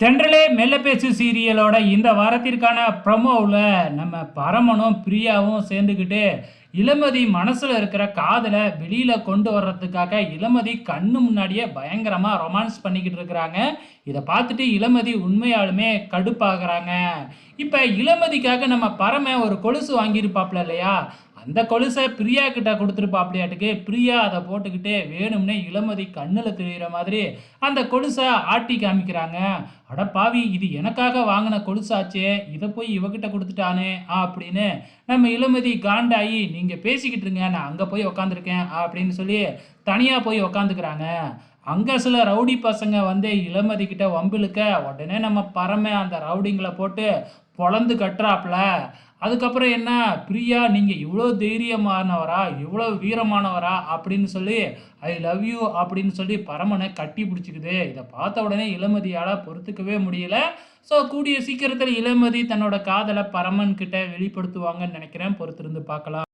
தென்றலே மெல்ல பேசு சீரியலோட இந்த வாரத்திற்கான ப்ரமோவில் நம்ம பரமனும் பிரியாவும் சேர்ந்துக்கிட்டு இளமதி மனசுல இருக்கிற காதலை வெளியில கொண்டு வர்றதுக்காக இளமதி கண்ணு முன்னாடியே பயங்கரமா ரொமான்ஸ் பண்ணிக்கிட்டு இருக்கிறாங்க. இதை பார்த்துட்டு இளமதி உண்மையாலுமே கடுப்பாகிறாங்க. இப்ப இளமதிக்காக நம்ம பரம ஒரு கொலுசு வாங்கியிருப்பாப்ல இல்லையா, அந்த கொலுசை பிரியா கிட்ட கொடுத்துருப்பாப்லையாட்டுக்கு. பிரியா அதை போட்டுக்கிட்டு வேணும்னே இளமதி கண்ணில் தெரிகிற மாதிரி அந்த கொலுசை ஆட்டி காமிக்கிறாங்க. அட பாவி, இது எனக்காக வாங்கின கொலுசாச்சே, இதை போய் இவகிட்ட கொடுத்துட்டானே அப்படின்னு நம்ம இளமதி காண்டாயி, நீங்கள் பேசிக்கிட்டு இருங்க, நான் அங்கே போய் உக்காந்துருக்கேன் அப்படின்னு சொல்லி தனியாக போய் உக்காந்துக்கிறாங்க. அங்கே சில ரவுடி பசங்க வந்து இளமதி கிட்ட வம்பிழுக்க உடனே நம்ம பரம அந்த ரவுடிங்களை போட்டு பொழந்து கட்டுறாப்புல. அதுக்கப்புறம் என்ன, பிரியா நீங்கள் இவ்வளோ தைரியமானவரா, இவ்வளோ வீரமானவரா அப்படின்னு சொல்லி ஐ லவ் யூ அப்படின்னு சொல்லி பரமனை கட்டி பிடிச்சிக்குது. இதை பார்த்த உடனே இளமதியால் பொறுத்துக்கவே முடியல. ஸோ கூடிய சீக்கிரத்தில் இளமதி தன்னோட காதலை பரமன் கிட்ட வெளிப்படுத்துவாங்கன்னு நினைக்கிறேன். பொறுத்திருந்து பார்க்கலாம்.